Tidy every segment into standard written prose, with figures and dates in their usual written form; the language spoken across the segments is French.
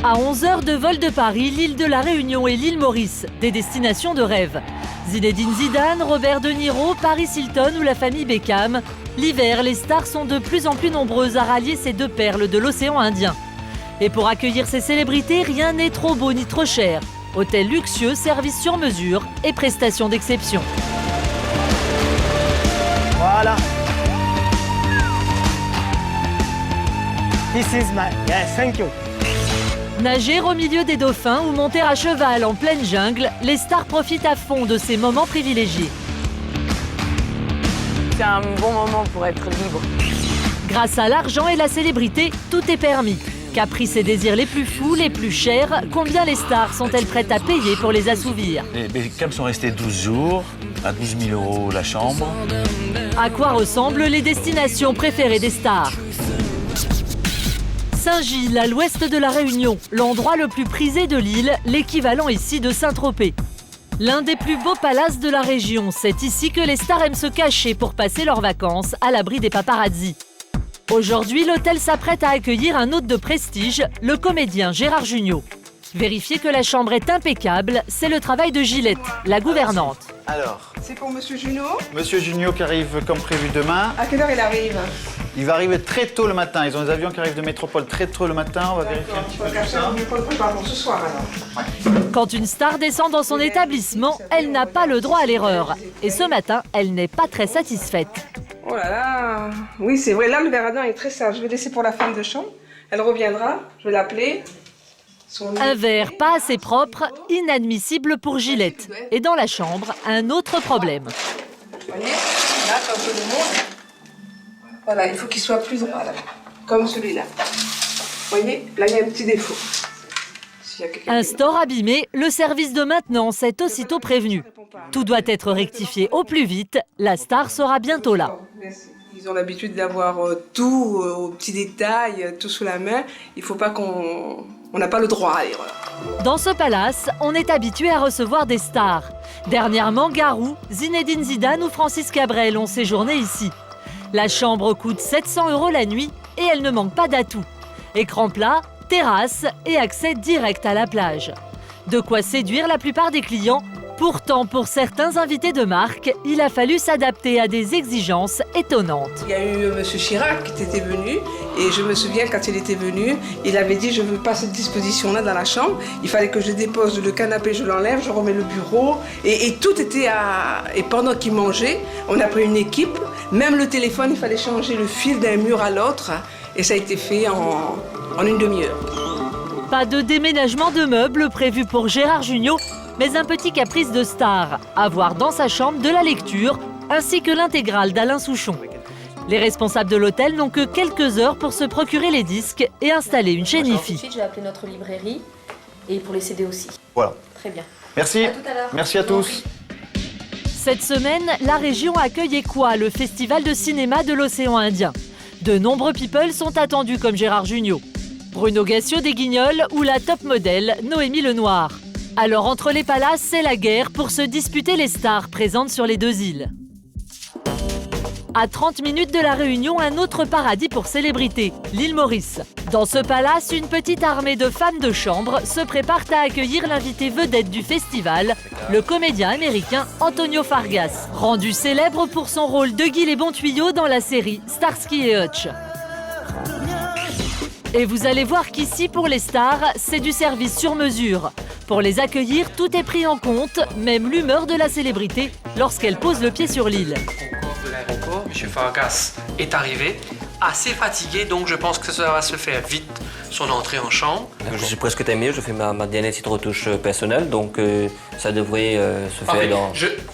À 11 heures de vol de Paris, l'île de la Réunion et l'île Maurice, des destinations de rêve. Zinedine Zidane, Robert De Niro, Paris Hilton ou la famille Beckham. L'hiver, les stars sont de plus en plus nombreuses à rallier ces deux perles de l'océan Indien. Et pour accueillir ces célébrités, rien n'est trop beau ni trop cher. Hôtels luxueux, services sur mesure et prestations d'exception. Voilà. This is my... Yes, thank you. Nager au milieu des dauphins ou monter à cheval en pleine jungle, les stars profitent à fond de ces moments privilégiés. C'est un bon moment pour être libre. Grâce à l'argent et la célébrité, tout est permis. Caprices et désirs les plus fous, les plus chers, combien les stars sont-elles prêtes à payer pour les assouvir? Les Beckham sont restés 12 jours, à 12 000 € la chambre. À quoi ressemblent les destinations préférées des stars? Saint-Gilles, à l'ouest de la Réunion, l'endroit le plus prisé de l'île, l'équivalent ici de Saint-Tropez. L'un des plus beaux palaces de la région, c'est ici que les stars aiment se cacher pour passer leurs vacances à l'abri des paparazzis. Aujourd'hui, l'hôtel s'apprête à accueillir un hôte de prestige, le comédien Gérard Jugnot. Vérifier que la chambre est impeccable, c'est le travail de Gillette, la gouvernante. Alors, C'est pour Monsieur Junot. Monsieur Junio qui arrive comme prévu demain. À quelle heure il arrive? Il va arriver très tôt le matin. Ils ont des avions qui arrivent de métropole très tôt le matin. On va vérifier un petit peu tout ça. Je ne pas pour ce soir alors. Quand une star descend dans son établissement, elle n'a pas le droit à l'erreur. Et ce matin, elle n'est pas très satisfaite. Oh là là. Oui, c'est vrai. Là, le verradin est très sage. Je vais laisser pour la femme de chambre. Elle reviendra. Je vais l'appeler. Un verre pas assez propre, inadmissible pour Gillette. Et dans la chambre, un autre problème. Vous voyez, là, quand je le montre, voilà, il faut qu'il soit plus droit, là, comme celui-là. Vous voyez, là, il y a un petit défaut. Un store abîmé, le service de maintenance est aussitôt prévenu. Tout doit être rectifié au plus vite, la star sera bientôt là. Ils ont l'habitude d'avoir tout aux petits détails, tout sous la main. Il ne faut pas qu'on... On n'a pas le droit à l'erreur. Dans ce palace, on est habitué à recevoir des stars. Dernièrement, Garou, Zinedine Zidane ou Francis Cabrel ont séjourné ici. La chambre coûte 700 € la nuit et elle ne manque pas d'atouts. Écran plat, terrasse et accès direct à la plage. De quoi séduire la plupart des clients. Pourtant, pour certains invités de marque, il a fallu s'adapter à des exigences étonnantes. Il y a eu M. Chirac qui était venu et je me souviens quand il était venu, il avait dit je ne veux pas cette disposition-là dans la chambre. Il fallait que je dépose le canapé, je l'enlève, je remets le bureau et tout était à... Et pendant qu'il mangeait, on a pris une équipe. Même le téléphone, il fallait changer le fil d'un mur à l'autre et ça a été fait en une demi-heure. Pas de déménagement de meubles prévu pour Gérard Jugnot, mais un petit caprice de star, avoir dans sa chambre de la lecture, ainsi que l'intégrale d'Alain Souchon. Les responsables de l'hôtel n'ont que quelques heures pour se procurer les disques et installer une chaîne hi-fi. Ensuite, je vais appeler notre librairie et pour les CD aussi. Voilà. Très bien. Merci. À tout à l'heure. Merci à tous. Cette semaine, la région accueille Ekwa, le festival de cinéma de l'océan Indien. De nombreux people sont attendus comme Gérard Jugnot, Bruno Gassio des Guignols ou la top modèle Noémie Lenoir. Alors entre les palaces, c'est la guerre pour se disputer les stars présentes sur les deux îles. À 30 minutes de la Réunion, un autre paradis pour célébrités, l'île Maurice. Dans ce palace, une petite armée de femmes de chambre se prépare à accueillir l'invité vedette du festival, le comédien américain Antonio Fargas, rendu célèbre pour son rôle de Guy les bons tuyaux dans la série Starsky et Hutch. Et vous allez voir qu'ici, pour les stars, c'est du service sur mesure. Pour les accueillir, tout est pris en compte, même l'humeur de la célébrité lorsqu'elle pose le pied sur l'île. De l'aéroport, M. Fargas est arrivé, assez fatigué, donc je pense que ça va se faire vite, son entrée en chambre. Je suis presque terminé, je fais ma dernière petite retouche personnelle, donc ça devrait se Parfait. faire dans...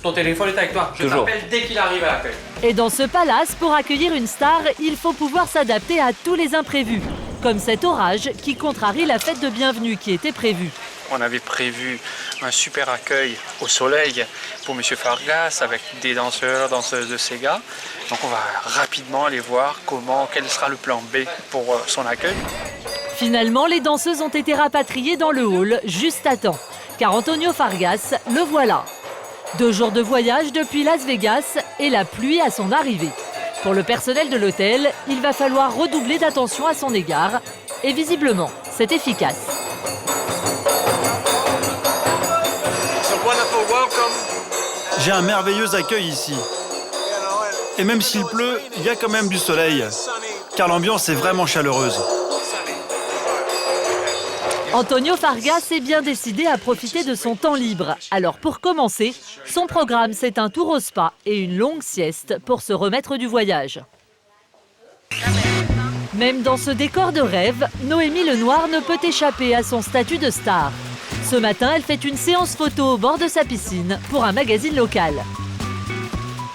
Ton téléphone est avec toi, je Toujours. t'appelle dès qu'il arrive à l'accueil. Et dans ce palace, pour accueillir une star, il faut pouvoir s'adapter à tous les imprévus, comme cet orage qui contrarie la fête de bienvenue qui était prévue. On avait prévu un super accueil au soleil pour M. Fargas avec des danseurs, danseuses de Sega. Donc on va rapidement aller voir quel sera le plan B pour son accueil. Finalement, les danseuses ont été rapatriées dans le hall juste à temps, car Antonio Fargas, le voilà. 2 jours de voyage depuis Las Vegas et la pluie à son arrivée. Pour le personnel de l'hôtel, il va falloir redoubler d'attention à son égard. Et visiblement, c'est efficace. J'ai un merveilleux accueil ici. Et même s'il pleut, il y a quand même du soleil, car l'ambiance est vraiment chaleureuse. Antonio Fargas est bien décidé à profiter de son temps libre. Alors pour commencer, son programme c'est un tour au spa et une longue sieste pour se remettre du voyage. Même dans ce décor de rêve, Noémie Lenoir ne peut échapper à son statut de star. Ce matin, elle fait une séance photo au bord de sa piscine pour un magazine local.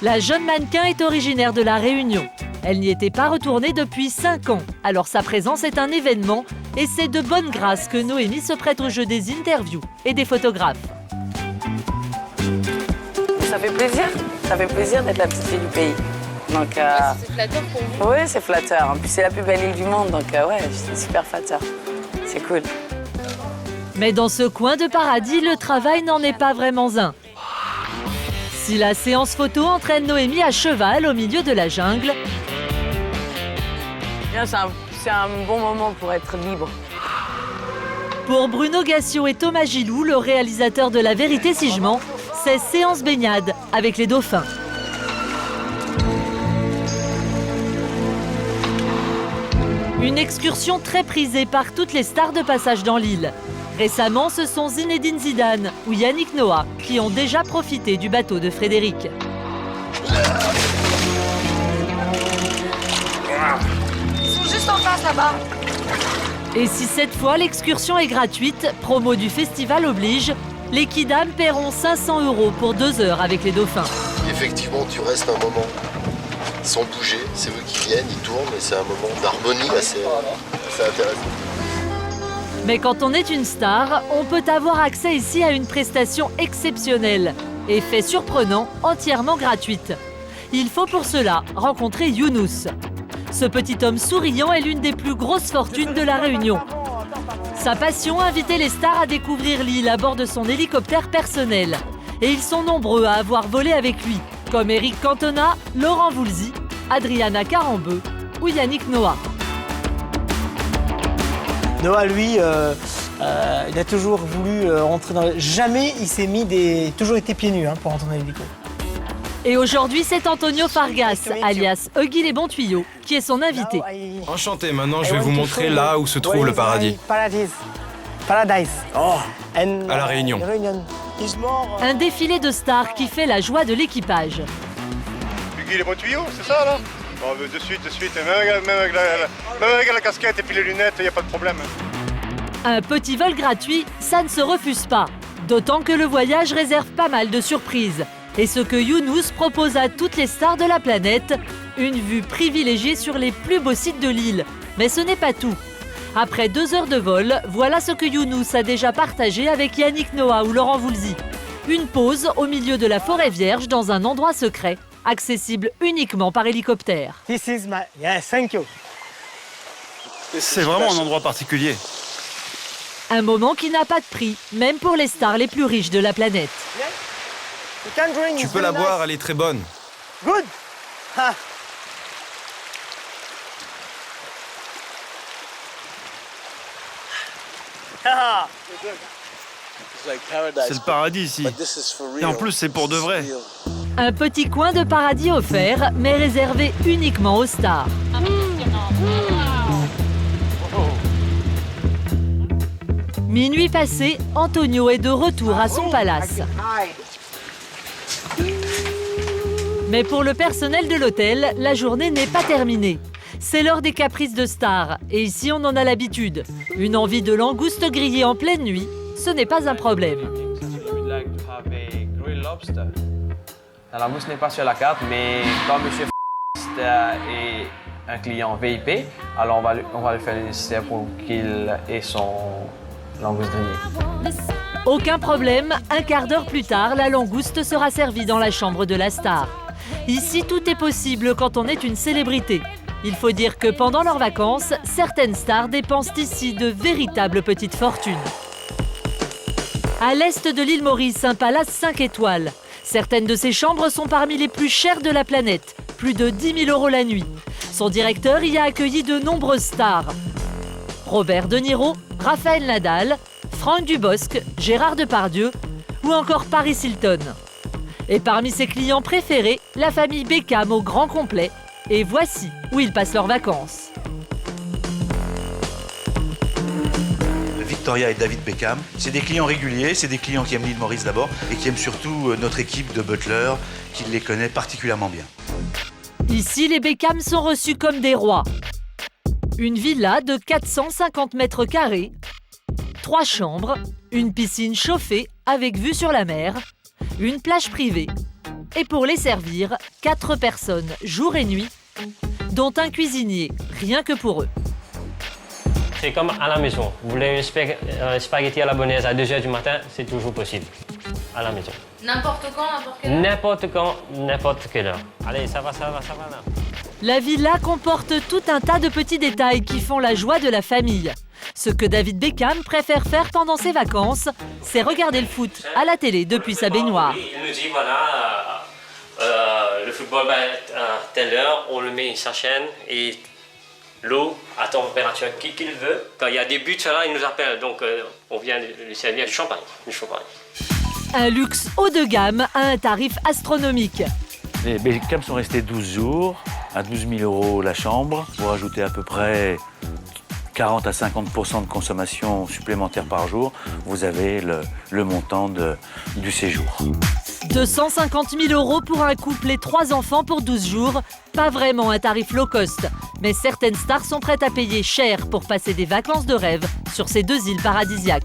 La jeune mannequin est originaire de La Réunion. Elle n'y était pas retournée depuis 5 ans, alors sa présence est un événement et c'est de bonne grâce que Noémie se prête au jeu des interviews et des photographes. Ça fait plaisir d'être la petite fille du pays. Donc, C'est flatteur pour vous. oui, c'est flatteur. En plus, c'est la plus belle île du monde, donc ouais, c'est super flatteur. C'est cool. Mais dans ce coin de paradis, le travail n'en est pas vraiment un. Si la séance photo entraîne Noémie à cheval au milieu de la jungle, C'est un bon moment pour être libre. pour Bruno Gassio et Thomas Gilou, le réalisateur de La Vérité si je mens, c'est séance baignade avec les dauphins. Une excursion très prisée par toutes les stars de passage dans l'île. Récemment, ce sont Zinedine Zidane ou Yannick Noah qui ont déjà profité du bateau de Frédéric. Ils sont juste en face là-bas. Et si cette fois l'excursion est gratuite, promo du festival oblige, les kidams paieront 500 € pour 2 heures avec les dauphins. Effectivement, tu restes un moment sans bouger. C'est eux qui viennent, ils tournent, et c'est un moment d'harmonie assez intéressant. Mais quand on est une star, on peut avoir accès ici à une prestation exceptionnelle. Et fait surprenant, entièrement gratuite. Il faut pour cela rencontrer Younous. Ce petit homme souriant est l'une des plus grosses fortunes de La Réunion. Sa passion, inviter les stars à découvrir l'île à bord de son hélicoptère personnel. Et ils sont nombreux à avoir volé avec lui, comme Eric Cantona, Laurent Voulzy, Adriana Carambeu ou Yannick Noah. Noah, lui, il a toujours voulu rentrer dans... Jamais il s'est mis des... toujours été pieds nus pour rentrer dans l'hélico. Et aujourd'hui, c'est Antonio Fargas, alias Huggy les bons tuyaux, qui est son invité. Enchanté, maintenant je vais vous montrer là où se trouve le paradis. Paradise. Oh. À La Réunion. Un défilé de stars qui fait la joie de l'équipage. Huggy les bons tuyaux, c'est ça là? Oh, de suite, même avec la casquette et puis les lunettes, il n'y a pas de problème. Un petit vol gratuit, ça ne se refuse pas. D'autant que le voyage réserve pas mal de surprises. Et ce que Younous propose à toutes les stars de la planète, une vue privilégiée sur les plus beaux sites de l'île. Mais ce n'est pas tout. Après 2 heures de vol, voilà ce que Younous a déjà partagé avec Yannick Noah ou Laurent Voulzy. Une pause au milieu de la forêt vierge dans un endroit secret, accessible uniquement par hélicoptère. This is my... Yes, thank you. C'est vraiment un endroit particulier. Un moment qui n'a pas de prix, même pour les stars les plus riches de la planète. Tu peux la boire, elle est très bonne. Good. Ha. C'est le paradis ici. Et en plus, c'est pour de vrai. Un petit coin de paradis offert, mais réservé uniquement aux stars. Minuit passé, Antonio est de retour à son palace. Mais pour le personnel de l'hôtel, la journée n'est pas terminée. C'est l'heure des caprices de stars, et ici on en a l'habitude. Une envie de langouste grillée en pleine nuit, ce n'est pas un problème. La langouste n'est pas sur la carte, mais comme M. est un client VIP, alors on va lui faire le nécessaire pour qu'il ait son langouste grillée. Aucun problème, un quart d'heure plus tard, la langouste sera servie dans la chambre de la star. Ici, tout est possible quand on est une célébrité. Il faut dire que pendant leurs vacances, certaines stars dépensent ici de véritables petites fortunes. À l'est de l'île Maurice, un palace 5 étoiles. Certaines de ces chambres sont parmi les plus chères de la planète, plus de 10 000 € la nuit. Son directeur y a accueilli de nombreuses stars. Robert De Niro, Raphaël Nadal, Franck Dubosc, Gérard Depardieu ou encore Paris Hilton. Et parmi ses clients préférés, la famille Beckham au grand complet. Et voici où ils passent leurs vacances. Victoria et David Beckham, c'est des clients réguliers, c'est des clients qui aiment l'île Maurice d'abord et qui aiment surtout notre équipe de butlers qui les connaît particulièrement bien. Ici, les Beckham sont reçus comme des rois. Une villa de 450 mètres carrés, 3 chambres, une piscine chauffée avec vue sur la mer, une plage privée. Et pour les servir, 4 personnes, jour et nuit, dont un cuisinier, rien que pour eux. C'est comme à la maison. Vous voulez un spaghetti à la bolognaise à 2h du matin, c'est toujours possible. À la maison. N'importe quand, n'importe quelle heure? N'importe quand, n'importe quelle heure. Allez, ça va là. La villa comporte tout un tas de petits détails qui font la joie de la famille. Ce que David Beckham préfère faire pendant ses vacances, c'est regarder le foot à la télé depuis sa baignoire. Il nous dit, voilà, le football va être à telle heure, on le met une chaîne et l'eau à température qu'il veut. Quand il y a des buts, là, il nous appelle, donc on vient lui servir du champagne. Un luxe haut de gamme à un tarif astronomique. Les Beckham sont restés 12 jours, à 12 000 € la chambre, pour ajouter à peu près 40 à 50% de consommation supplémentaire par jour. Vous avez le montant du séjour. 250 000 € pour un couple et 3 enfants pour 12 jours. Pas vraiment un tarif low cost. Mais certaines stars sont prêtes à payer cher pour passer des vacances de rêve sur ces 2 îles paradisiaques.